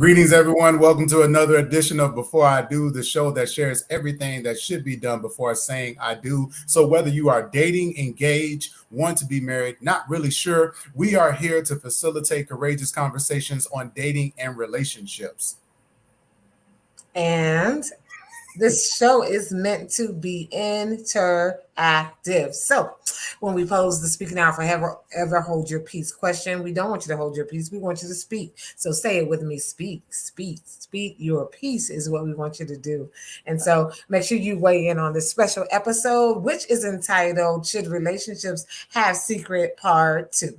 Greetings, everyone. Welcome to another edition of Before I Do, the show that shares everything that should be done before saying I do. So whether you are dating, engaged, want to be married, not really sure, we are here to facilitate courageous conversations on dating and relationships. And this show is meant to be interactive. So when we pose the speaking out forever, ever hold your peace question, we don't want you to hold your peace. We want you to speak. So say it with me. Speak, speak, speak. Your peace is what we want you to do. And so make sure you weigh in on this special episode, which is entitled Should Relationships Have Secret Part 2?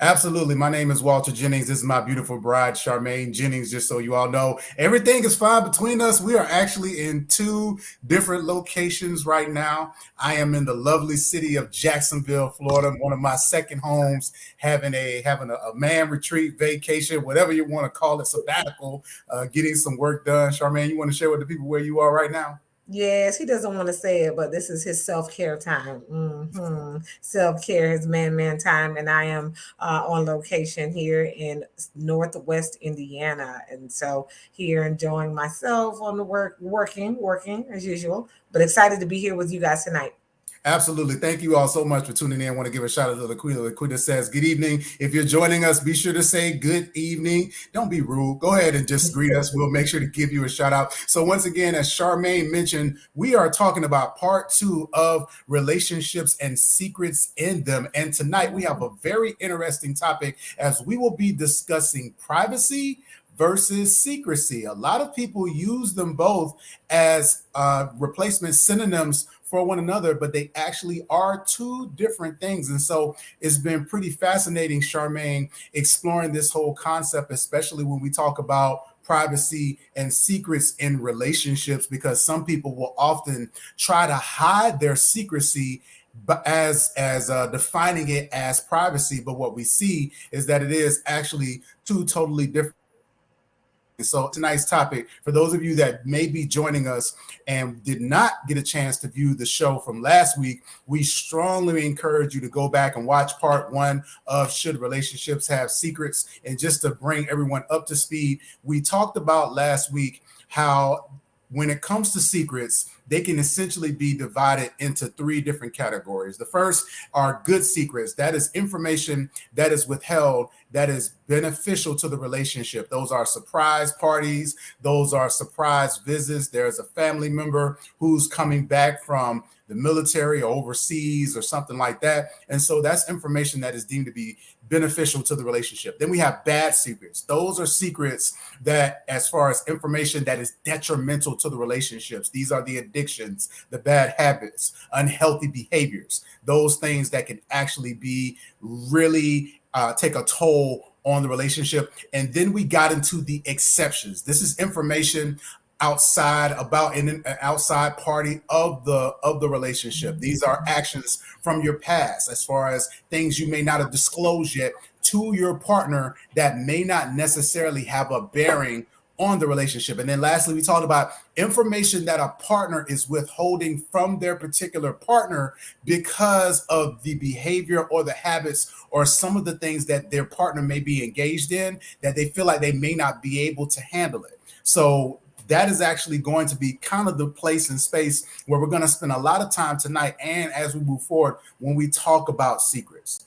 Absolutely. My name is Walter Jennings. This is my beautiful bride, Charmaine Jennings. Just so you all know, everything is fine between us. We are actually in two different locations right now. I am in the lovely city of Jacksonville, Florida, one of my second homes, having a man retreat, vacation, whatever you want to call it, sabbatical, getting some work done. Charmaine, you want to share with the people where you are right now? Yes, he doesn't want to say it, but this is his self-care time. Self-care, his man time. And I am on location here in Northwest Indiana. And so here enjoying myself on the working as usual, but excited to be here with you guys tonight. Absolutely. Thank you all so much for tuning in. I want to give a shout out to Laquita. Laquita says, good evening. If you're joining us, be sure to say good evening. Don't be rude. Go ahead and just greet us. We'll make sure to give you a shout out. So once again, as Charmaine mentioned, we are talking about part 2 of relationships and secrets in them. And tonight we have a very interesting topic as we will be discussing privacy versus secrecy. A lot of people use them both as replacement synonyms for one another, but they actually are two different things. And so it's been pretty fascinating, Charmaine, exploring this whole concept, especially when we talk about privacy and secrets in relationships, because some people will often try to hide their secrecy but as defining it as privacy. But what we see is that it is actually two totally different. So tonight's topic, for those of you that may be joining us and did not get a chance to view the show from last week, we strongly encourage you to go back and watch part 1 of Should Relationships Have Secrets. And just to bring everyone up to speed, we talked about last week how when it comes to secrets, they can essentially be divided into 3 different categories. The first are good secrets. That is information that is withheld, that is beneficial to the relationship. Those are surprise parties. Those are surprise visits. There's a family member who's coming back from the military or overseas or something like that. And so that's information that is deemed to be beneficial to the relationship. Then we have bad secrets. Those are secrets that, as far as information that is detrimental to the relationships, these are the addictions, the bad habits, unhealthy behaviors, those things that can actually be really take a toll on the relationship. And then we got into the exceptions. This is information outside about in an outside party of the relationship. These are actions from your past, as far as things you may not have disclosed yet to your partner that may not necessarily have a bearing on the relationship. And then lastly, we talked about information that a partner is withholding from their particular partner because of the behavior or the habits or some of the things that their partner may be engaged in that they feel like they may not be able to handle it. So that is actually going to be kind of the place and space where we're going to spend a lot of time tonight and as we move forward when we talk about secrets.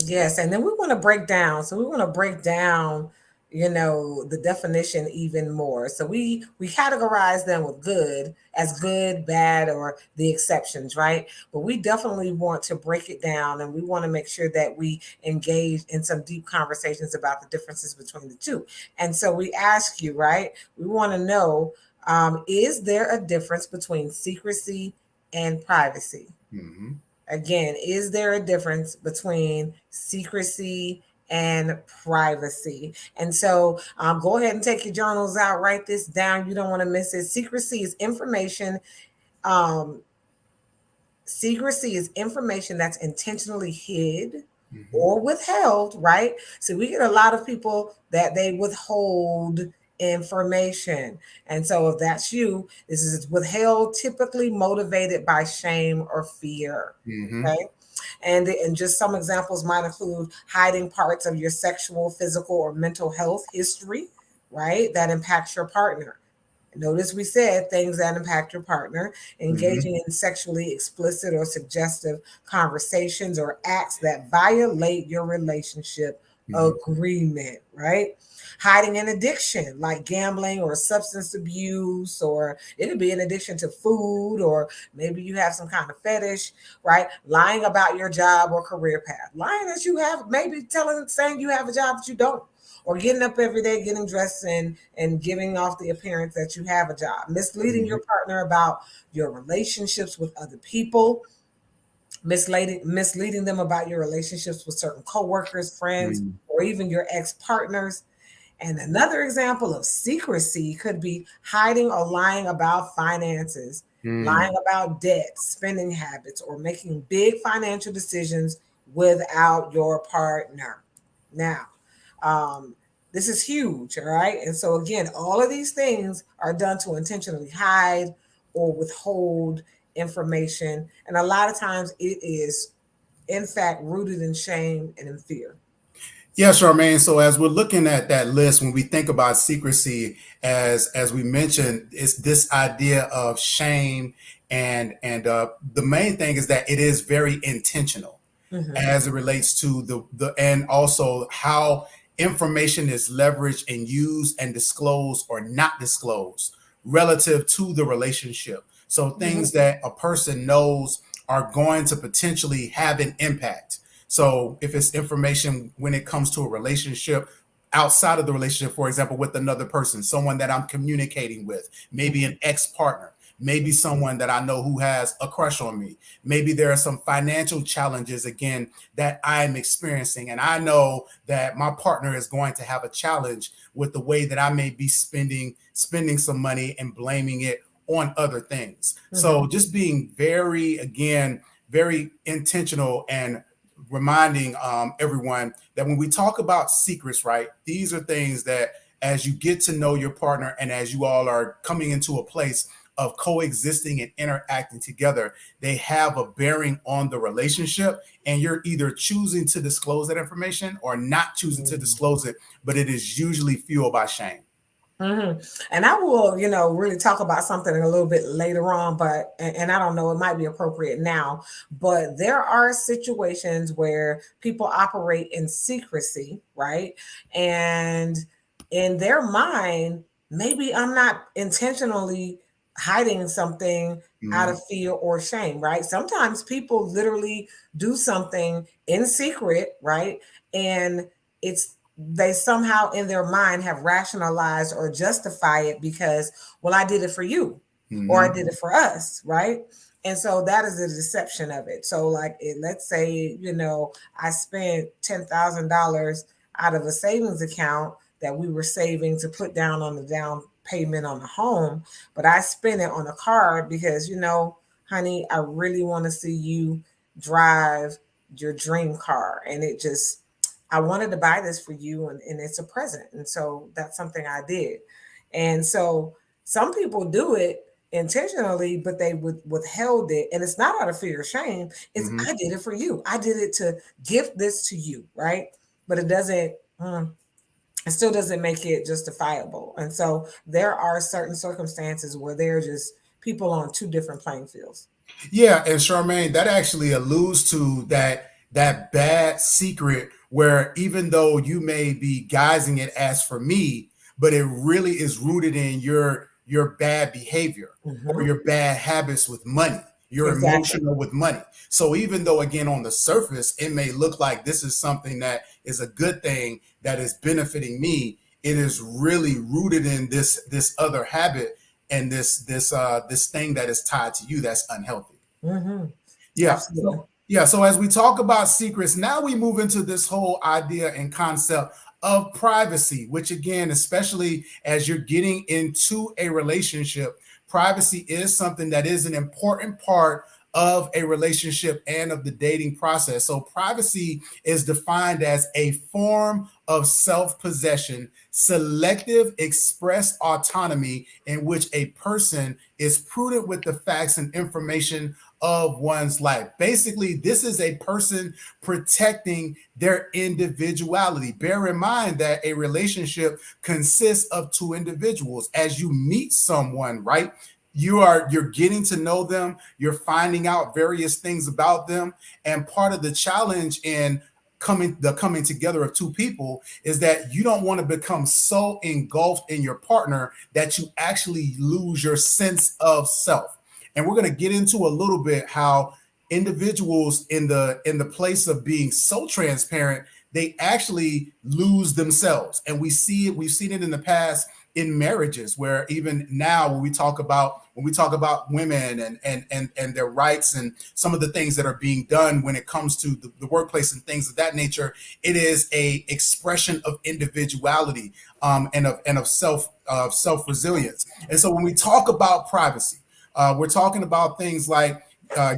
Yes, and then we want to break down. So we want to break down, the definition even more. So we categorize them with good as good, bad, or the exceptions, right? But we definitely want to break it down, and we want to make sure that we engage in some deep conversations about the differences between the two. And so we ask you, right? We want to know, is there a difference between secrecy and privacy? Mm-hmm. Again, is there a difference between secrecy and privacy? And so go ahead and take your journals out, write this down. You don't want to miss it. Secrecy is information. Um, Secrecy is information that's intentionally hid or withheld, right? So we get a lot of people that they withhold information. And so if that's you, this is withheld, typically motivated by shame or fear. Mm-hmm. Okay. And just some examples might include hiding parts of your sexual, physical, or mental health history, right? That impacts your partner. Notice we said things that impact your partner, engaging in sexually explicit or suggestive conversations or acts that violate your relationship agreement, right? Hiding an addiction like gambling or substance abuse, or it could be an addiction to food, or maybe you have some kind of fetish, right? Lying about your job or career path, lying that you have, maybe saying you have a job that you don't, or getting up every day, getting dressed and giving off the appearance that you have a job, misleading your partner about your relationships with other people, misleading them about your relationships with certain coworkers, friends, or even your ex-partners. And another example of secrecy could be hiding or lying about finances, lying about debt, spending habits, or making big financial decisions without your partner. Now, this is huge, all right? And so, again, all of these things are done to intentionally hide or withhold information. And a lot of times it is, in fact, rooted in shame and in fear. Yeah, Charmaine. So as we're looking at that list, when we think about secrecy, as we mentioned, it's this idea of shame, and the main thing is that it is very intentional as it relates to the and also how information is leveraged and used and disclosed or not disclosed relative to the relationship. So things that a person knows are going to potentially have an impact. So if it's information when it comes to a relationship outside of the relationship, for example, with another person, someone that I'm communicating with, maybe an ex-partner, maybe someone that I know who has a crush on me. Maybe there are some financial challenges, again, that I'm experiencing. And I know that my partner is going to have a challenge with the way that I may be spending some money and blaming it on other things. So just being very, again, very intentional and reminding everyone that when we talk about secrets, right, these are things that as you get to know your partner and as you all are coming into a place of coexisting and interacting together, they have a bearing on the relationship. And you're either choosing to disclose that information or not choosing to disclose it, but it is usually fueled by shame. And I will, really talk about something a little bit later on, but, and I don't know, it might be appropriate now, but there are situations where people operate in secrecy, right? And in their mind, maybe I'm not intentionally hiding something out of fear or shame, right? Sometimes people literally do something in secret, right? And it's they somehow in their mind have rationalized or justify it because, well, I did it for you or I did it for us, right? And so that is the deception of it. So like let's say, I spent $10,000 out of a savings account that we were saving to put down on the down payment on the home, but I spent it on a card because, honey, I really want to see you drive your dream car. And I wanted to buy this for you, and it's a present. And so that's something I did. And so some people do it intentionally, but they withheld it. And it's not out of fear or shame. It's I did it for you. I did it to gift this to you, right? But it still doesn't make it justifiable. And so there are certain circumstances where they're just people on two different playing fields. Yeah, and Charmaine, that actually alludes to that bad secret where even though you may be guising it as for me, but it really is rooted in your bad behavior or your bad habits with money, your emotional with money. So even though again on the surface it may look like this is something that is a good thing that is benefiting me, it is really rooted in this other habit and this thing that is tied to you that's unhealthy. Yeah. Absolutely. So as we talk about secrets, now we move into this whole idea and concept of privacy, which again, especially as you're getting into a relationship, privacy is something that is an important part of a relationship and of the dating process. So privacy is defined as a form of self-possession, selective expressed autonomy in which a person is prudent with the facts and information of one's life. Basically, this is a person protecting their individuality. Bear in mind that a relationship consists of two individuals. As you meet someone, right? You're getting to know them, you're finding out various things about them, and part of the challenge in coming together of two people is that you don't want to become so engulfed in your partner that you actually lose your sense of self. And we're going to get into a little bit how individuals in the place of being so transparent, they actually lose themselves. And we've seen it in the past in marriages, where even now when we talk about women and their rights and some of the things that are being done when it comes to the workplace and things of that nature, it is a expression of individuality, and of self resilience. And so when we talk about privacy, we're talking about things like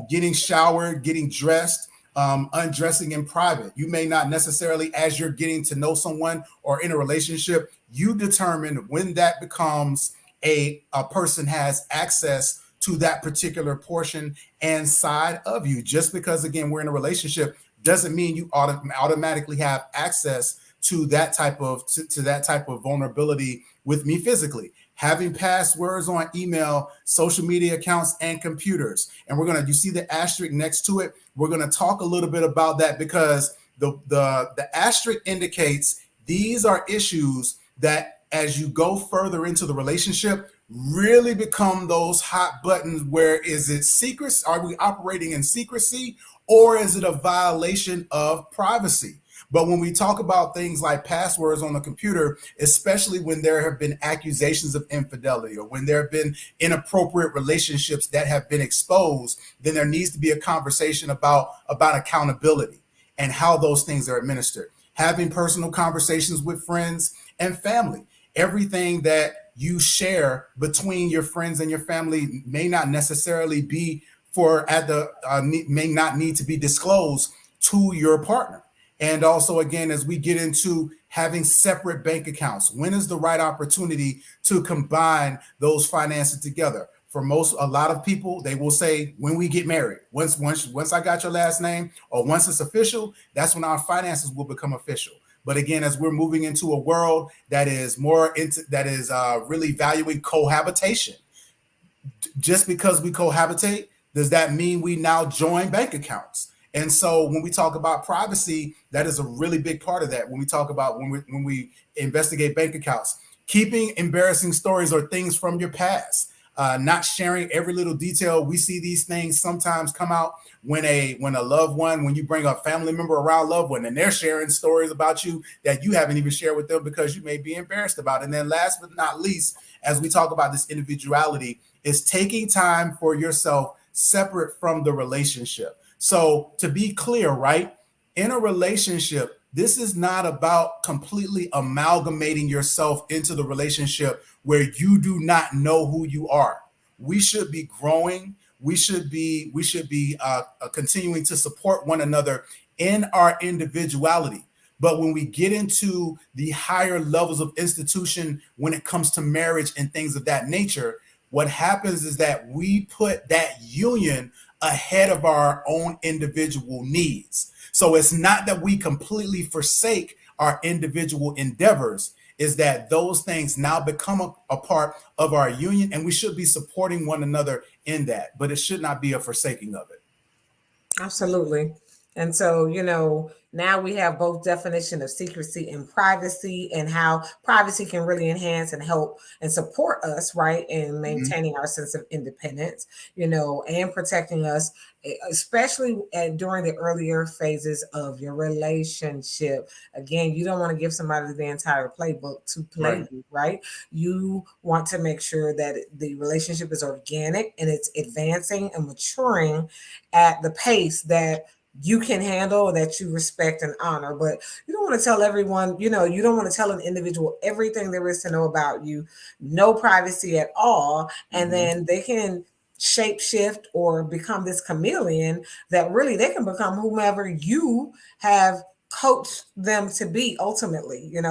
getting showered, getting dressed, undressing in private. You may not necessarily, as you're getting to know someone or in a relationship, you determine when that becomes a person has access to that particular portion and side of you. Just because, again, we're in a relationship doesn't mean you automatically have access to that type of vulnerability with me physically. Having passwords on email, social media accounts, and computers. And you see the asterisk next to it. We're gonna talk a little bit about that, because the asterisk indicates these are issues that, as you go further into the relationship, really become those hot buttons. Where is it secret? Are we operating in secrecy, or is it a violation of privacy? But when we talk about things like passwords on the computer, especially when there have been accusations of infidelity or when there have been inappropriate relationships that have been exposed, then there needs to be a conversation about accountability and how those things are administered. Having personal conversations with friends and family. Everything that you share between your friends and your family may not necessarily be may not need to be disclosed to your partner. And also, again, as we get into having separate bank accounts, when is the right opportunity to combine those finances together? For a lot of people, they will say when we get married, once I got your last name, or once it's official, that's when our finances will become official. But again, as we're moving into a world that is really valuing cohabitation, just because we cohabitate, does that mean we now join bank accounts? And so when we talk about privacy, that is a really big part of that. When we talk about when we investigate bank accounts, keeping embarrassing stories or things from your past, not sharing every little detail. We see these things sometimes come out when a loved one, when you bring a family member around loved one, and they're sharing stories about you that you haven't even shared with them because you may be embarrassed about. And then last but not least, as we talk about this individuality, is taking time for yourself separate from the relationship. So to be clear, right, in a relationship, this is not about completely amalgamating yourself into the relationship where you do not know who you are. We should be growing. We should be continuing to support one another in our individuality. But when we get into the higher levels of institution, when it comes to marriage and things of that nature, what happens is that we put that union ahead of our own individual needs. So it's not that we completely forsake our individual endeavors, is that those things now become a part of our union, and we should be supporting one another in that, but it should not be a forsaking of it. Absolutely. And so, now we have both definition of secrecy and privacy, and how privacy can really enhance and help and support us, right, in maintaining our sense of independence, and protecting us, especially during the earlier phases of your relationship. Again, you don't want to give somebody the entire playbook to play you, right? You want to make sure that the relationship is organic and it's advancing and maturing at the pace that you can handle, that you respect and honor. But you don't want to tell everyone, you don't want to tell an individual everything there is to know about you, no privacy at all. And then they can shape shift or become this chameleon that really they can become whomever you have coached them to be. Ultimately, you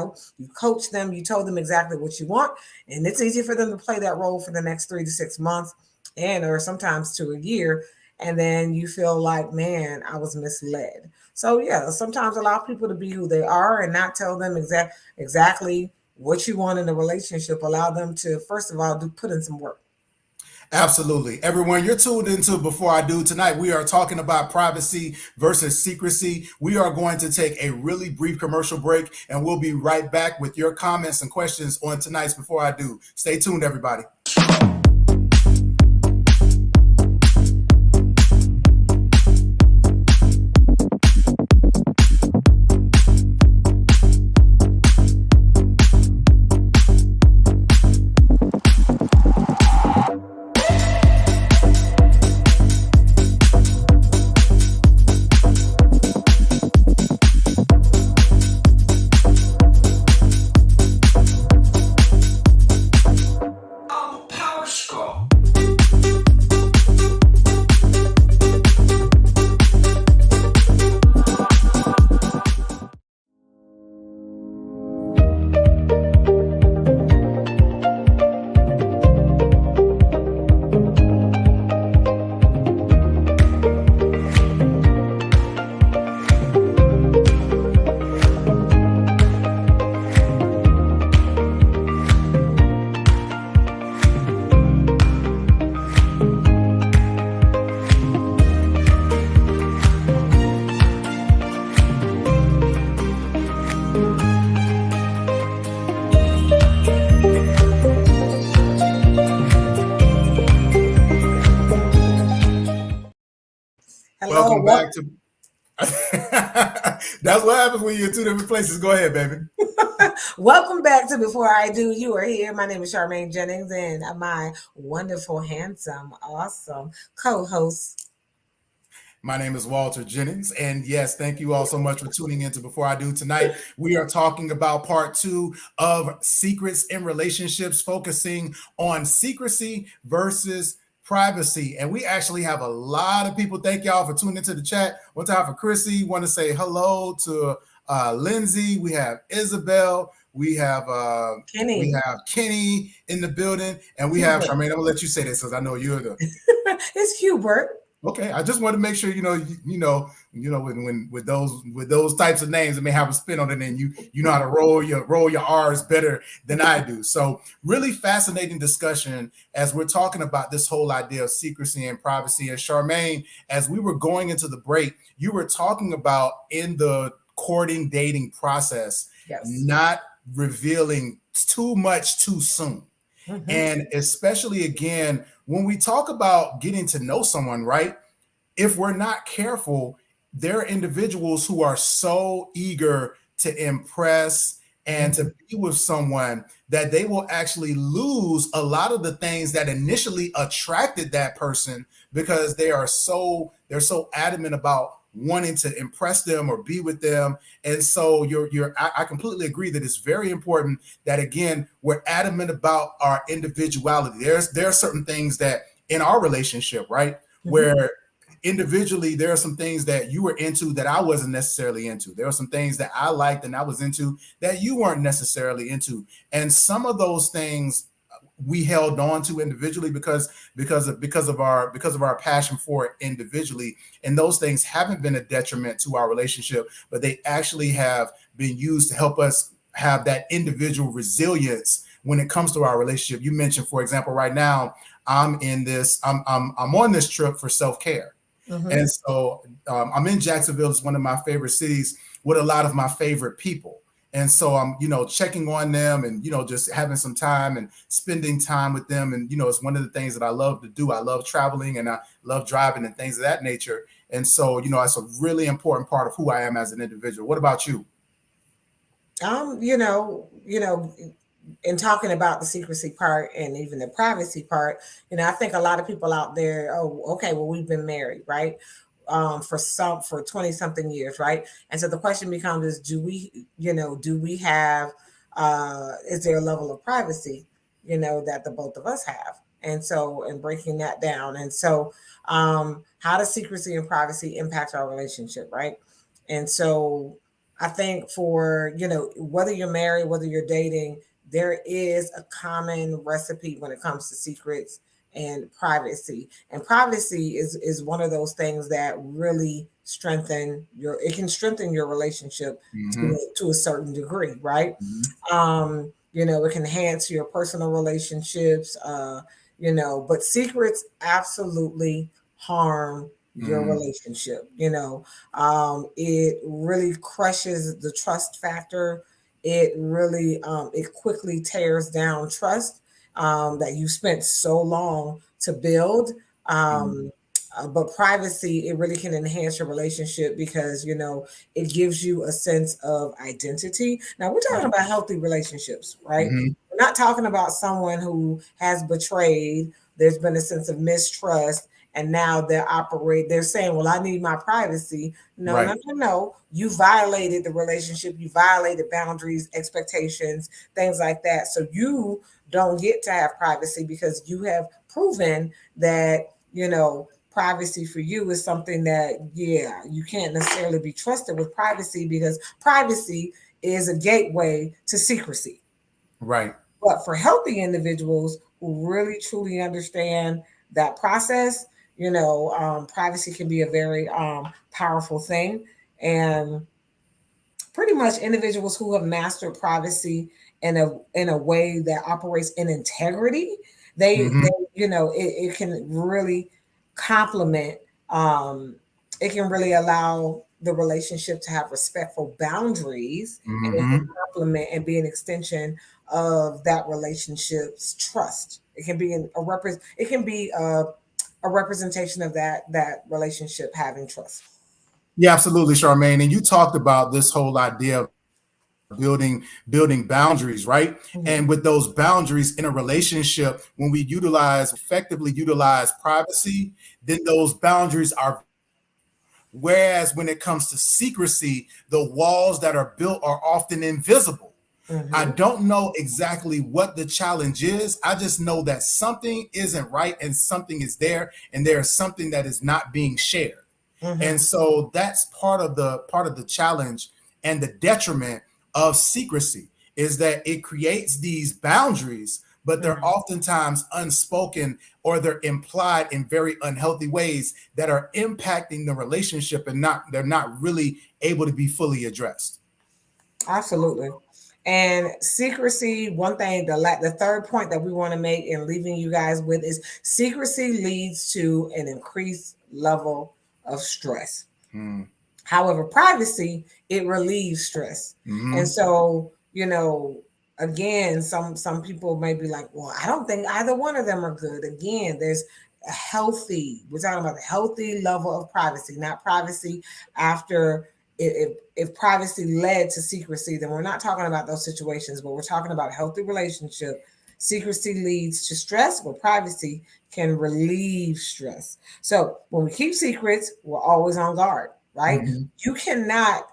coach them, you told them exactly what you want, and it's easy for them to play that role for the next 3 to 6 months or sometimes to a year. and then you feel like, man, I was misled. So yeah, sometimes allow people to be who they are and not tell them exactly what you want in a relationship. Allow them to, first of all, put in some work. Absolutely. Everyone, you're tuned into Before I Do. Tonight, we are talking about privacy versus secrecy. We are going to take a really brief commercial break, and we'll be right back with your comments and questions on tonight's Before I Do. Stay tuned, everybody. Welcome back to. That's what happens when you're in two different places. Go ahead, baby. Welcome back to Before I Do. You are here. My name is Charmaine Jennings, and my wonderful, handsome, awesome co-host. My name is Walter Jennings, and yes, thank you all so much for tuning in to Before I Do. Tonight, we are talking about part 2 of secrets in relationships, focusing on secrecy versus privacy. And we actually have a lot of people. Thank y'all for tuning into the chat. One time for Chrissy. Want to say hello to Lindsay. We have Isabel. We have Kenny. We have Kenny in the building, and we have Charmaine. I'm gonna let you say this because I know you're the. It's Hubert. Okay, I just want to make sure when with those types of names, it may have a spin on it, and you know how to roll your R's better than I do. So really fascinating discussion as we're talking about this whole idea of secrecy and privacy. And Charmaine, as we were going into the break, you were talking about in the courting dating process, not revealing too much too soon. Mm-hmm. And especially again, when we talk about getting to know someone, right? If we're not careful, there are individuals who are so eager to impress and to be with someone that they will actually lose a lot of the things that initially attracted that person because they're so adamant about wanting to impress them or be with them. And so I completely agree that it's very important that, again, we're adamant about our individuality. There are certain things that in our relationship, right, where individually there are some things that you were into that I wasn't necessarily into. There are some things that I liked and I was into that you weren't necessarily into. And some of those things we held on to individually because of our passion for it individually, and those things haven't been a detriment to our relationship, but they actually have been used to help us have that individual resilience when it comes to our relationship. You mentioned, for example, right now I'm on this trip for self-care. Mm-hmm. And so I'm in Jacksonville. It's one of my favorite cities with a lot of my favorite people. And so I'm, checking on them and, just having some time and spending time with them. And, it's one of the things that I love to do. I love traveling and I love driving and things of that nature. And so, it's a really important part of who I am as an individual. What about you? In talking about the secrecy part and even the privacy part, I think a lot of people out there, we've been married, right? For 20 something years, right? And so the question becomes is, do we have, is there a level of privacy, that the both of us have? And so, and breaking that down. And so, how does secrecy and privacy impact our relationship, right? And so I think for, whether you're married, whether you're dating, there is a common recipe when it comes to secrets and privacy. And privacy is one of those things that really it can strengthen your relationship to a certain degree, right? It can enhance your personal relationships, but secrets absolutely harm your relationship. It really crushes the trust factor. It really it quickly tears down trust that you spent so long to build. But privacy, it really can enhance your relationship because it gives you a sense of identity. Now we're talking about healthy relationships, right? We're not talking about someone who has betrayed. There's been a sense of mistrust, and now they're saying, well, I need my privacy. No. You violated the relationship. You violated boundaries, expectations, things like that. So you don't get to have privacy because you have proven that, privacy for you is something that, you can't necessarily be trusted with privacy because privacy is a gateway to secrecy. Right. But for healthy individuals who really truly understand that process, privacy can be a very powerful thing. And pretty much individuals who have mastered privacy in a way that operates in integrity, it can really complement. It can really allow the relationship to have respectful boundaries, and it can complement and be an extension of that relationship's trust. It can be a representation of that relationship having trust. Yeah, absolutely, Charmaine. And you talked about this whole idea of building boundaries, right? And with those boundaries in a relationship, when we effectively utilize privacy, then those boundaries are. Whereas when it comes to secrecy, the walls that are built are often invisible. I don't know exactly what the challenge is. I just know that something isn't right and something is there, and there is something that is not being shared. And so that's part of the challenge and the detriment of secrecy is that it creates these boundaries, but they're oftentimes unspoken or they're implied in very unhealthy ways that are impacting the relationship and they're not really able to be fully addressed. Absolutely. And secrecy, one thing, the third point that we want to make and leaving you guys with is secrecy leads to an increased level of stress. However, privacy, it relieves stress. And so, again, some people may be like, well, I don't think either one of them are good. Again, there's we're talking about a healthy level of privacy, not privacy after. If privacy led to secrecy, then we're not talking about those situations, but we're talking about a healthy relationship. Secrecy leads to stress, but privacy can relieve stress. So when we keep secrets, we're always on guard, right? You cannot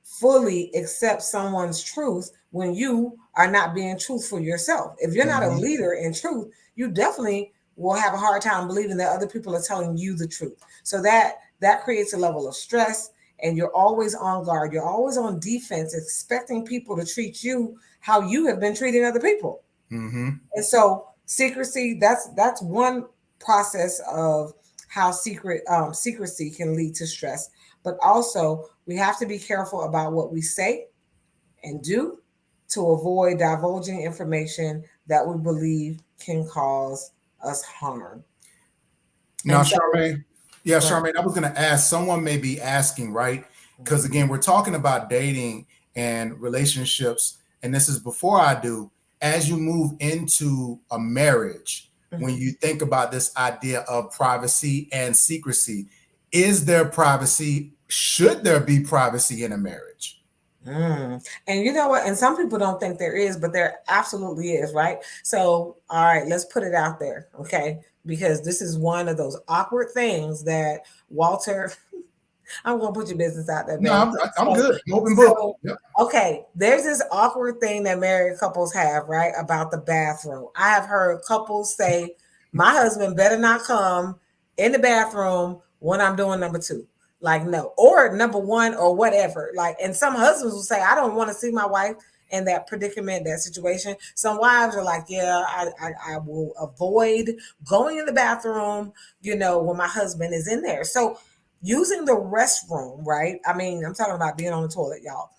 fully accept someone's truth when you are not being truthful yourself. If you're not a leader in truth, you definitely will have a hard time believing that other people are telling you the truth. So that creates a level of stress, and you're always on guard. You're always on defense, expecting people to treat you how you have been treating other people. And so secrecy, that's one process of how secrecy can lead to stress. But also, we have to be careful about what we say and do to avoid divulging information that we believe can cause us harm. Now, Charmaine, Charmaine, I was going to ask, someone may be asking, right? Because again, we're talking about dating and relationships, and this is before I do. As you move into a marriage, when you think about this idea of privacy and secrecy, is there privacy? Should there be privacy in a marriage? And you know what? And some people don't think there is, but there absolutely is, right? So, all right, let's put it out there, okay? Because this is one of those awkward things that Walter, I'm going to put your business out there, baby. No, I'm good. Open book. Yep. Okay, there's this awkward thing that married couples have, right, about the bathroom. I have heard couples say, my husband better not come in the bathroom when I'm doing number two. Like, no, or number one or whatever. Like, and some husbands will say, I don't want to see my wife in that predicament, that situation. Some wives are like, yeah, I will avoid going in the bathroom, when my husband is in there. So using the restroom, right? I mean, I'm talking about being on the toilet, y'all.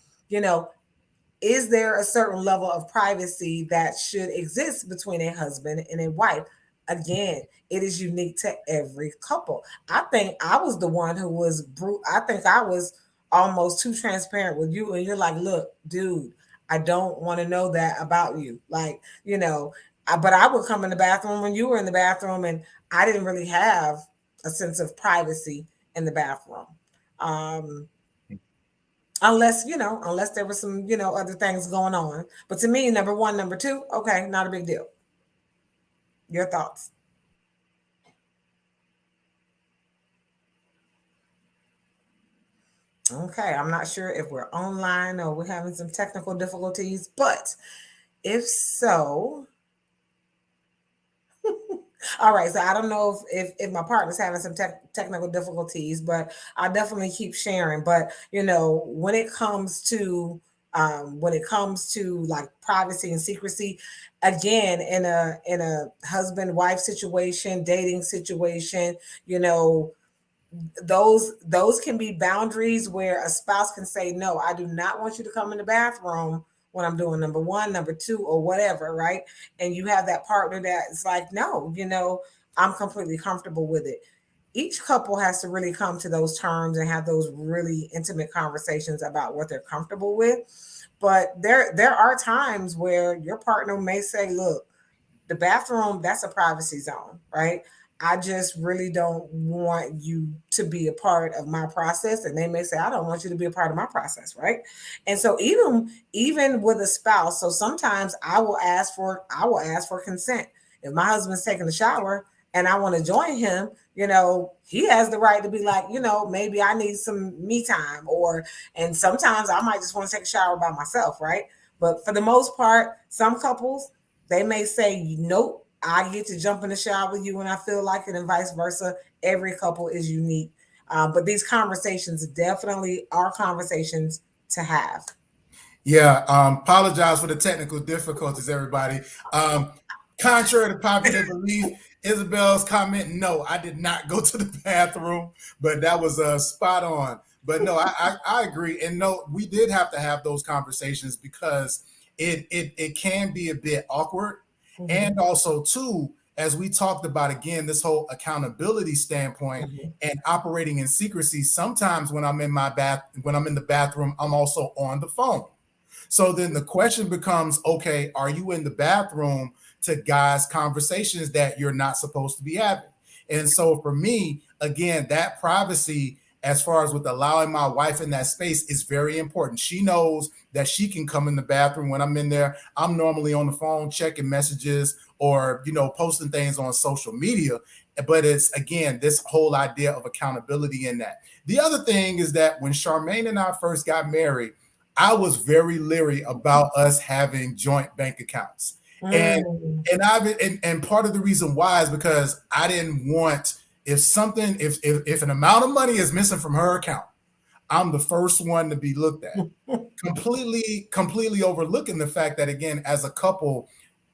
Is there a certain level of privacy that should exist between a husband and a wife? Again, it is unique to every couple. I think I was the one who was I think I was almost too transparent with you, and you're like, look, dude, I don't want to know that about you. Like, but I would come in the bathroom when you were in the bathroom, and I didn't really have a sense of privacy in the bathroom. Unless there was some, other things going on. But to me, number one, number two, okay, not a big deal. Your thoughts? Okay, I'm not sure if we're online or we're having some technical difficulties, but if so, all right. So I don't know if my partner's having some technical difficulties, but I'll definitely keep sharing. But when it comes to like privacy and secrecy, again, in a husband wife situation, dating situation, those can be boundaries where a spouse can say, no, I do not want you to come in the bathroom when I'm doing number one, number two, or whatever, right? And you have that partner that's like, no, I'm completely comfortable with it. Each couple has to really come to those terms and have those really intimate conversations about what they're comfortable with. But there are times where your partner may say, look, the bathroom, that's a privacy zone, right? I just really don't want you to be a part of my process. And they may say, I don't want you to be a part of my process, right? And so even with a spouse, so sometimes I will ask for consent. If my husband's taking a shower and I want to join him, he has the right to be like, maybe I need some me time, and sometimes I might just want to take a shower by myself, right? But for the most part, some couples, they may say, nope, I get to jump in the shower with you when I feel like it, and vice versa. Every couple is unique. But these conversations definitely are conversations to have. Yeah, apologize for the technical difficulties, everybody. Contrary to popular belief, Isabel's comment, no, I did not go to the bathroom, but that was spot on. But no, I agree. And no, we did have to have those conversations because it can be a bit awkward. Mm-hmm. And also, too, as we talked about, again, this whole accountability standpoint, mm-hmm. and operating in secrecy, sometimes when I'm in the bathroom, I'm also on the phone. So then the question becomes, okay, are you in the bathroom to guys conversations that you're not supposed to be having? And so for me, again, that privacy, as far as with allowing my wife in that space, is very important. She knows that she can come in the bathroom when I'm in there. I'm normally on the phone checking messages or, posting things on social media. But it's, again, this whole idea of accountability in that. The other thing is that when Charmaine and I first got married, I was very leery about us having joint bank accounts. And part of the reason why is because I didn't want, if an amount of money is missing from her account, I'm the first one to be looked at. completely overlooking the fact that, again, as a couple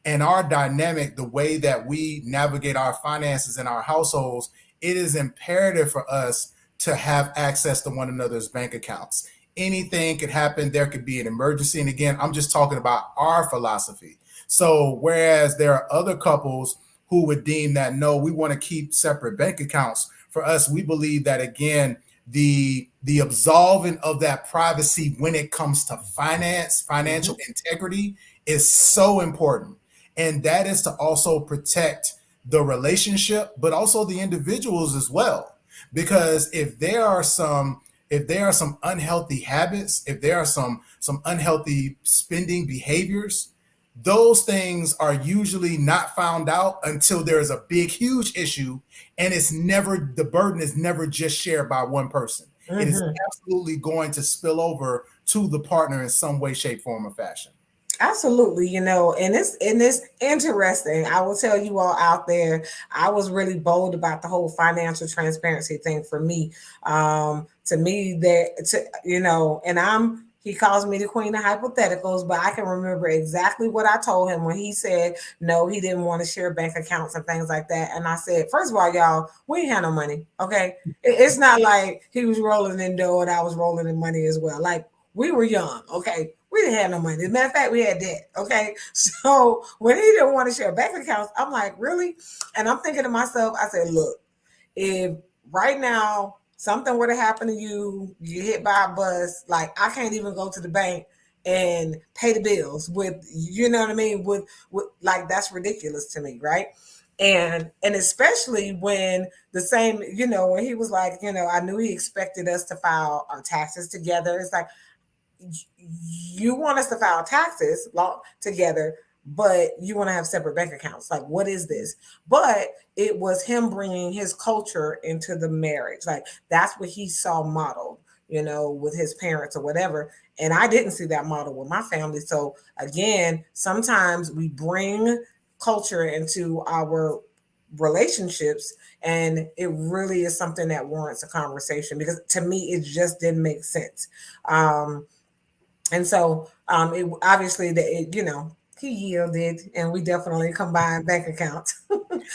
and our dynamic, the way that we navigate our finances in our households, it is imperative for us to have access to one another's bank accounts. Anything could happen. There could be an emergency. And again, I'm just talking about our philosophy. So whereas there are other couples who would deem that, no, we want to keep separate bank accounts. For us, we believe that, again, the absolving of that privacy when it comes to financial integrity is so important. And that is to also protect the relationship, but also the individuals as well. Because if there are some unhealthy habits, if there are some unhealthy spending behaviors, those things are usually not found out until there is a big, huge issue, and the burden is never just shared by one person. Mm-hmm. It is absolutely going to spill over to the partner in some way, shape, form, or fashion. Absolutely, and it's interesting. I will tell you all out there, I was really bold about the whole financial transparency thing for me. To me, and I'm He calls me the queen of hypotheticals, but I can remember exactly what I told him when he said no, he didn't want to share bank accounts and things like that. And I said, first of all, y'all, we ain't had no money. Okay. It's not like he was rolling in dough and I was rolling in money as well. Like, we were young. Okay. We didn't have no money. As a matter of fact, we had debt. Okay. So when he didn't want to share bank accounts, I'm like, really? And I'm thinking to myself, I said, look, if right now something were to happen to you, you hit by a bus, like I can't even go to the bank and pay the bills with, you know what I mean, with like, that's ridiculous to me, right? And especially when the same, when he was like, I knew he expected us to file our taxes together. It's like, you want us to file taxes together, but you want to have separate bank accounts. Like, what is this? But it was him bringing his culture into the marriage. Like, that's what he saw modeled, with his parents or whatever. And I didn't see that model with my family. So again, sometimes we bring culture into our relationships, and it really is something that warrants a conversation, because to me, it just didn't make sense. And so it obviously he yielded, and we definitely combined bank accounts.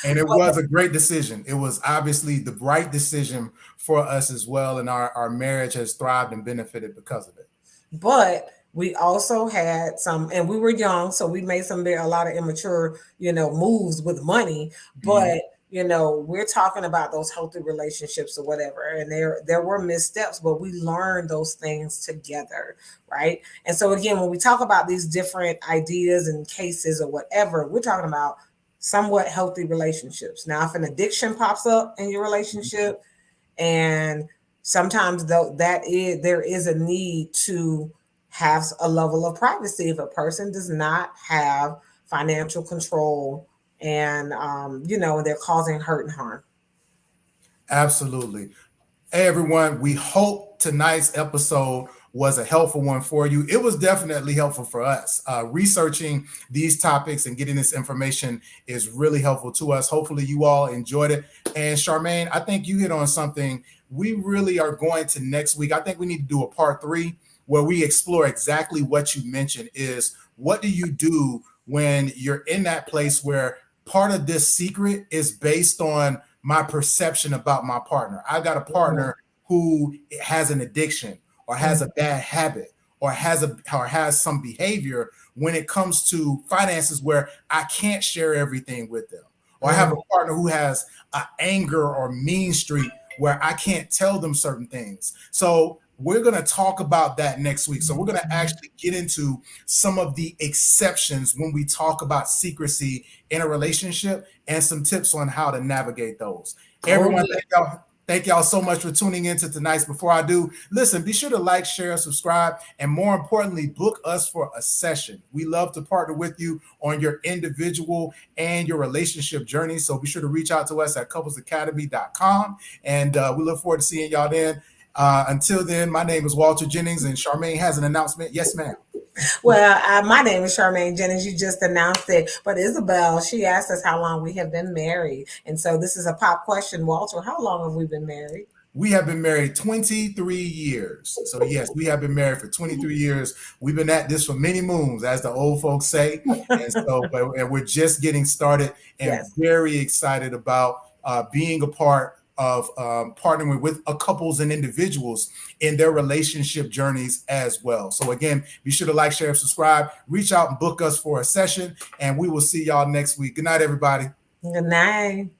And it was a great decision. It was obviously the right decision for us as well. And our marriage has thrived and benefited because of it. But we also had some, and we were young, so we made a lot of immature, moves with money. But we're talking about those healthy relationships or whatever, and there were missteps, but we learned those things together, right? And so again, when we talk about these different ideas and cases or whatever, we're talking about somewhat healthy relationships. Now, if an addiction pops up in your relationship, and sometimes though there is a need to have a level of privacy if a person does not have financial control, and they're causing hurt and harm. Absolutely. Hey, everyone, we hope tonight's episode was a helpful one for you. It was definitely helpful for us. Researching these topics and getting this information is really helpful to us. Hopefully you all enjoyed it. And Charmaine, I think you hit on something. We really are going to next week. I think we need to do a part 3 where we explore exactly what you mentioned, is what do you do when you're in that place where part of this secret is based on my perception about my partner. I got a partner who has an addiction or has a bad habit or has some behavior when it comes to finances where I can't share everything with them. Or I have a partner who has an anger or mean streak where I can't tell them certain things. So we're going to talk about that next week. So we're going to actually get into some of the exceptions when we talk about secrecy in a relationship and some tips on how to navigate those. Everyone, thank y'all so much for tuning into tonight's. Before I do, listen, be sure to like, share, subscribe, and more importantly, book us for a session. We love to partner with you on your individual and your relationship journey. So be sure to reach out to us at couplesacademy.com. And we look forward to seeing y'all then. Until then, my name is Walter Jennings, and Charmaine has an announcement. Yes, ma'am. Well, my name is Charmaine Jennings. You just announced it. But Isabel, she asked us how long we have been married. And so this is a pop question. Walter, how long have we been married? We have been married 23 years. So yes, we have been married for 23 years. We've been at this for many moons, as the old folks say. And so and we're just getting started, and very excited about being a part of partnering with couples and individuals in their relationship journeys as well. So again, be sure to like, share, subscribe, reach out and book us for a session, and we will see y'all next week. Good night, everybody. Good night.